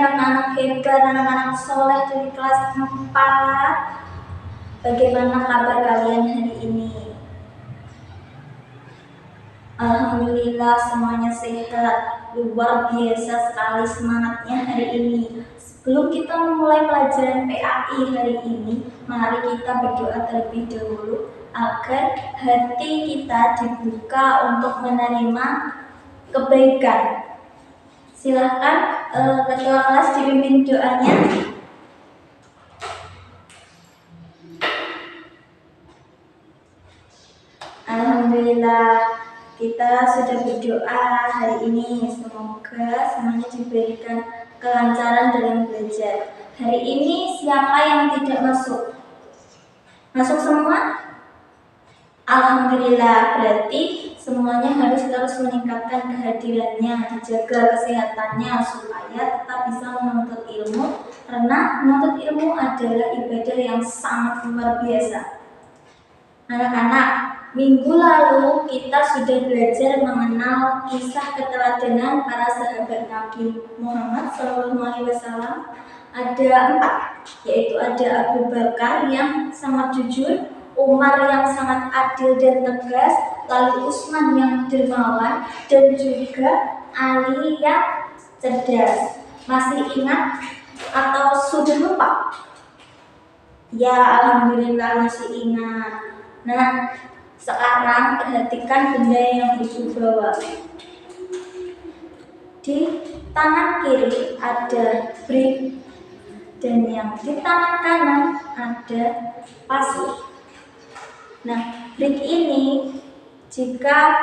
anak-anak hebat, anak-anak soleh dari kelas 4. Bagaimana kabar kalian hari ini? Alhamdulillah semuanya sehat. Luar biasa sekali semangatnya hari ini. Sebelum kita memulai pelajaran PAI hari ini, mari kita berdoa terlebih dahulu agar hati kita dibuka untuk menerima kebaikan. Silahkan ketua kelas dipimpin doanya. Alhamdulillah kita sudah berdoa hari ini, semoga semuanya diberikan kelancaran dalam belajar. Hari ini siapa yang tidak masuk? Masuk semua? Alhamdulillah, berarti semuanya harus terus meningkatkan kehadirannya, dijaga kesehatannya supaya tetap bisa menuntut ilmu, karena menuntut ilmu adalah ibadah yang sangat luar biasa. Anak-anak, minggu lalu kita sudah belajar mengenal kisah keteladanan para sahabat Nabi Muhammad SAW. Ada 4, yaitu ada Abu Bakar yang sangat jujur, Umar yang sangat adil dan tegas, lalu Utsman yang dermawan, dan juga Ali yang cerdas. Masih ingat atau sudah lupa? Ya, alhamdulillah masih ingat. Nah, sekarang perhatikan benda yang ibu bawa. Di tangan kiri ada brick, dan yang di tangan kanan ada pasir. Nah, brick ini jika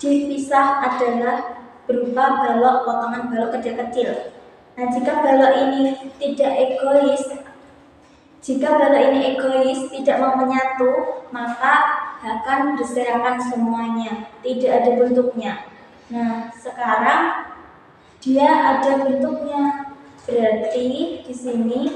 dipisah adalah berupa balok, potongan balok kecil-kecil. Nah, jika balok ini tidak mau menyatu, maka akan berserakan semuanya, tidak ada bentuknya. Nah, sekarang dia ada bentuknya, berarti di sini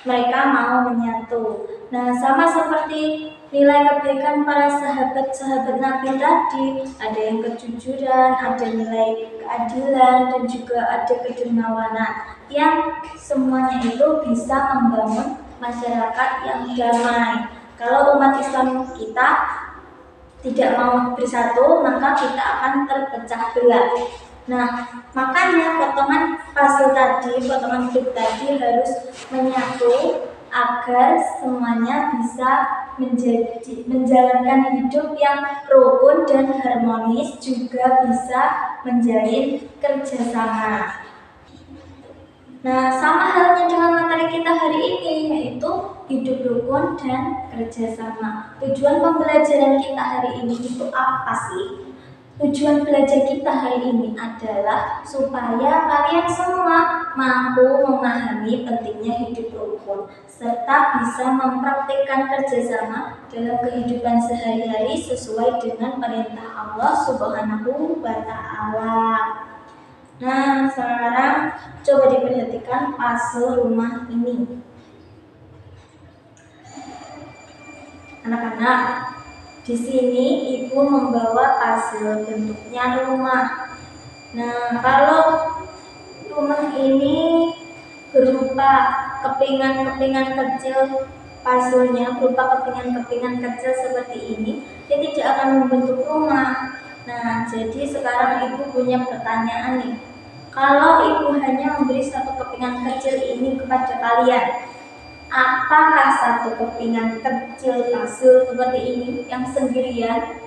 mereka mau menyatu. Nah, sama seperti nilai kebaikan para sahabat-sahabat Nabi tadi, ada yang kejujuran, ada nilai keadilan, dan juga ada kedermawanan, yang semuanya itu bisa membangun masyarakat yang damai. Kalau umat Islam kita tidak mau bersatu, maka kita akan terpecah belah. Nah, makanya potongan pasir tadi, potongan brick tadi harus menyatu agar semuanya bisa menjalankan hidup yang rukun dan harmonis, juga bisa menjalin kerjasama. Nah, sama halnya dengan materi kita hari ini, yaitu hidup rukun dan kerjasama. Tujuan pembelajaran kita hari ini itu apa sih? Tujuan belajar kita hari ini adalah supaya kalian semua mampu memahami pentingnya hidup rukun, serta bisa mempraktikkan kerjasama dalam kehidupan sehari-hari sesuai dengan perintah Allah Subhanahu wa Ta'ala. Nah, sekarang coba diperhatikan puzzle rumah ini. Anak-anak, di sini ibu membawa puzzle bentuknya rumah. Nah, kalau rumah ini berupa kepingan-kepingan kecil, puzzle-nya berupa kepingan-kepingan kecil seperti ini, dia tidak akan membentuk rumah. Nah, jadi sekarang ibu punya pertanyaan nih. Kalau ibu hanya memberi satu kepingan kecil ini kepada kalian, apakah satu kepingan kecil puzzle seperti ini yang sendirian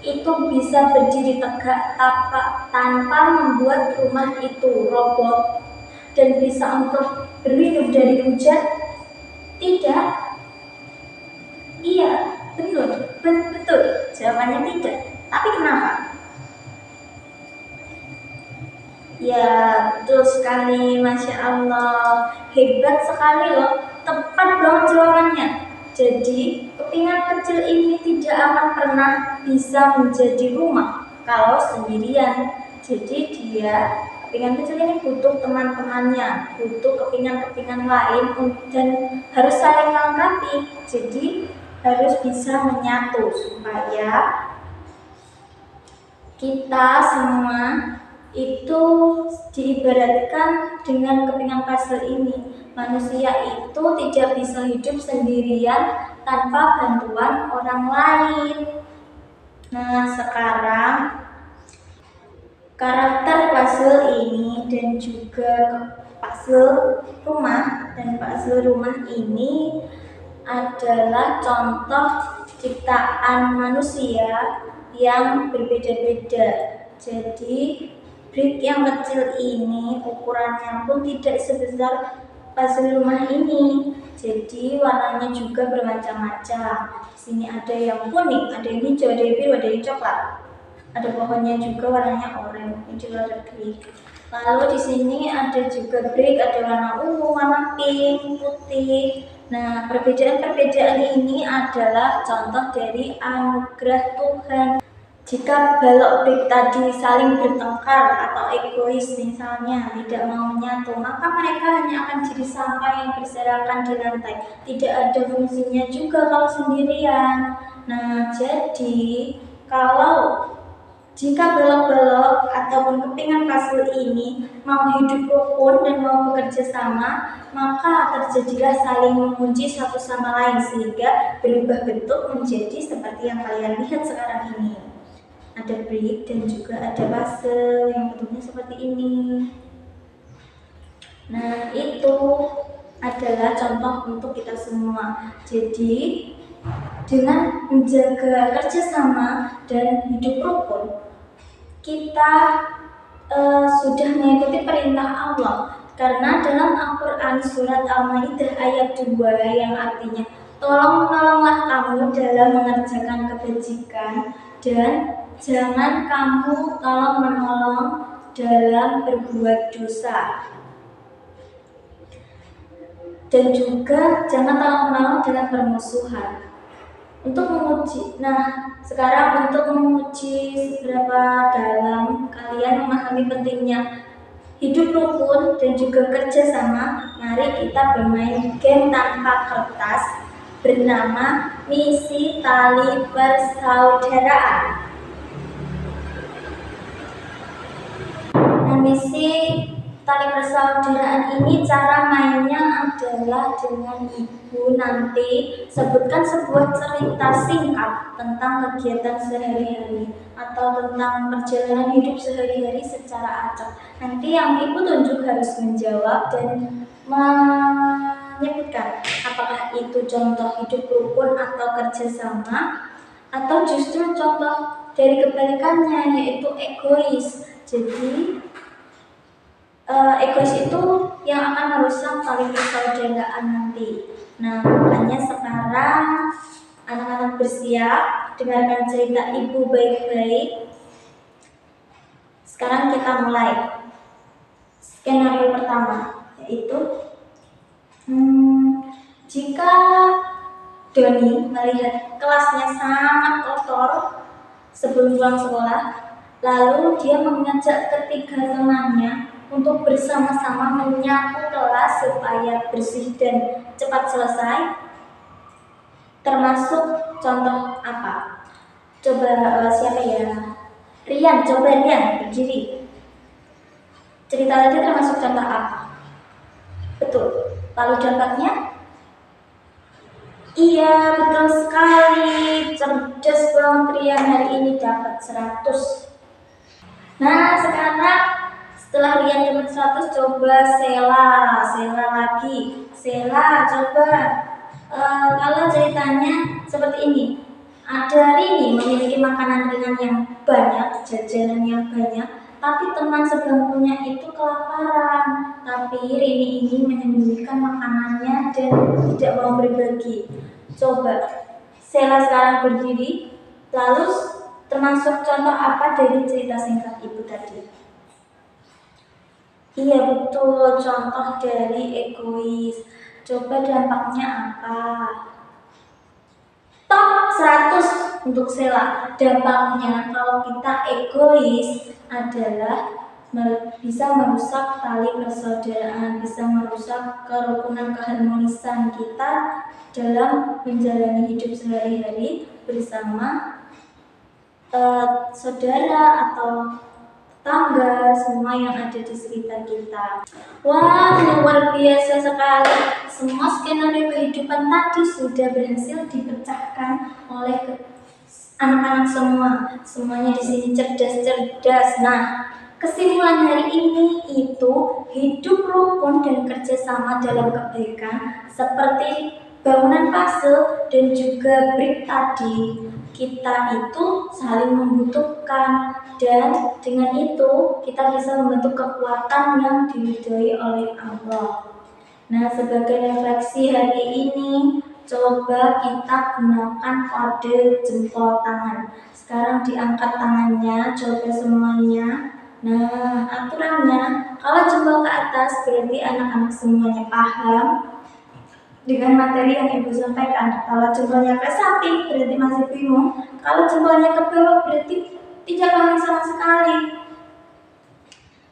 itu bisa berdiri tegak tanpa membuat rumah itu roboh dan bisa untuk berlindung dari hujan? Tidak. Iya, betul. Jawabannya tidak. Tapi kenapa? Ya, betul sekali, Masya Allah. Hebat sekali loh, tepat banget jawabannya. Jadi, kepingan kecil ini tidak akan pernah bisa menjadi rumah kalau sendirian. Jadi kepingan kecil ini butuh teman-temannya, butuh kepingan-kepingan lain, dan harus saling melengkapi. Jadi harus bisa menyatu supaya kita semua itu diibaratkan dengan kepingan puzzle ini. Manusia itu tidak bisa hidup sendirian tanpa bantuan orang lain. Nah, sekarang karakter puzzle ini dan juga puzzle rumah ini adalah contoh ciptaan manusia yang berbeda-beda. Jadi brick yang kecil ini ukurannya pun tidak sebesar puzzle rumah ini. Jadi warnanya juga bermacam-macam. Di sini ada yang kuning, ada yang hijau, ada yang biru, ada yang coklat. Ada pohonnya juga warnanya oranye, ini juga ada brick. Lalu di sini ada juga brick, ada warna ungu, warna pink, putih. Nah, perbedaan-perbedaan ini adalah contoh dari anugerah Tuhan. Jika balok brick tadi saling bertengkar atau egois misalnya tidak mau menyatu, maka mereka hanya akan jadi sampah yang berserakan di lantai. Tidak ada fungsinya juga kalau sendirian. Nah, jadi jika balok-balok ataupun kepingan puzzle ini mau hidup rukun dan mau bekerja sama, maka terjadilah saling mengunci satu sama lain sehingga berubah bentuk menjadi seperti yang kalian lihat sekarang ini. Ada brick dan juga ada puzzle yang bentuknya seperti ini. Nah, itu adalah contoh untuk kita semua. Jadi, dengan menjaga kerjasama dan hidup rukun, kita sudah mengikuti perintah Allah. Karena dalam Al-Quran surat Al-Maidah ayat 2 yang artinya tolong-menolonglah kamu dalam mengerjakan kebajikan dan jangan kamu tolong-menolong dalam berbuat dosa. Dan juga jangan tolong-menolong dalam bermusuhan. Untuk menguji, sekarang untuk menguji seberapa dalam kalian memahami pentingnya hidup rukun dan juga kerjasama, mari kita bermain game tanpa kertas bernama Misi Tali Persaudaraan. Nah, misi tali persaudaraan ini cara mainnya adalah dengan ibu nanti sebutkan sebuah cerita singkat tentang kegiatan sehari-hari atau tentang perjalanan hidup sehari-hari secara acak. Nanti yang ibu tunjuk harus menjawab dan menyebutkan apakah itu contoh hidup rukun atau kerjasama atau justru contoh dari kebalikannya yaitu egois. Jadi egois itu yang akan merusak tali persaudaraan nanti. Nah, makanya sekarang anak-anak bersiap, dengarkan cerita ibu baik-baik. Sekarang kita mulai. Skenario pertama yaitu jika Doni melihat kelasnya sangat kotor sebelum pulang sekolah, lalu dia mengajak ketiga temannya untuk bersama-sama menyapu kelas supaya bersih dan cepat selesai. Termasuk contoh apa? Coba siapa ya? Rian, coba Rian berdiri. Cerita tadi termasuk contoh apa? Betul. Lalu dampaknya? Iya, betul sekali. Cerdas banget Rian, hari ini dapat 100. Nah, sekarang setelah Rian dapat 100, coba Sela lagi. Sela, coba kalau ceritanya seperti ini. Ada Rini memiliki makanan ringan yang banyak, jajanan yang banyak, tapi teman sebangkunya itu kelaparan. Tapi Rini ini menyembunyikan makanannya dan tidak mau berbagi. Coba Sela sekarang berdiri, lalu termasuk contoh apa dari cerita singkat ibu tadi? Iya betul, contoh dari egois. Coba dampaknya apa? Top 100 untuk Sela. Dampaknya kalau kita egois adalah bisa merusak tali persaudaraan, bisa merusak kerukunan keharmonisan kita dalam menjalani hidup sehari-hari bersama saudara atau tetangga, semua yang ada di sekitar kita. Wah, luar biasa sekali. Semua skenario kehidupan tadi sudah berhasil dipecahkan oleh anak-anak semua. Semuanya di sini cerdas-cerdas. Nah, kesimpulan hari ini itu hidup rukun dan kerjasama dalam kebaikan seperti bangunan puzzle dan juga brick tadi. Kita itu saling membutuhkan dan dengan itu kita bisa membentuk kekuatan yang diridhoi oleh Allah. Nah, sebagai refleksi hari ini, coba kita gunakan kode jempol tangan. Sekarang diangkat tangannya, coba semuanya. Nah, aturannya, kalau jempol ke atas berarti anak-anak semuanya paham dengan materi yang Ibu sampaikan. Kalau jempolnya ke samping berarti masih bingung. Kalau jempolnya ke bawah berarti tidak paham sama sekali.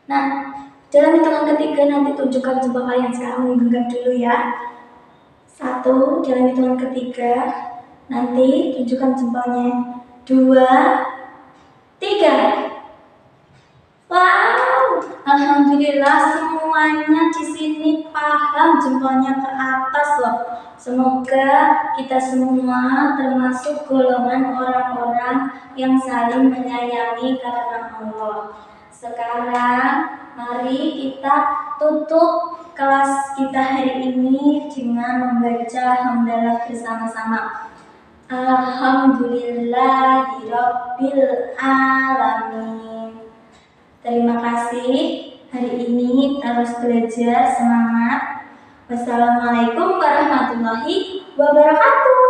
Nah, dalam hitungan ketiga nanti tunjukkan jempol kalian. Sekarang menggenggam dulu ya. 1, dalam hitungan ketiga nanti tunjukkan jempolnya. 2, 3. Wow, alhamdulillah semuanya di sini paham jempolnya ke atas loh. Semoga kita semua termasuk golongan orang-orang yang saling menyayangi karena Allah. Sekarang mari kita tutup kelas kita hari ini dengan membaca hamdalah bersama-sama. Alhamdulillahirabbil alamin. Terima kasih. Hari ini terus belajar, semangat. Wassalamualaikum warahmatullahi wabarakatuh.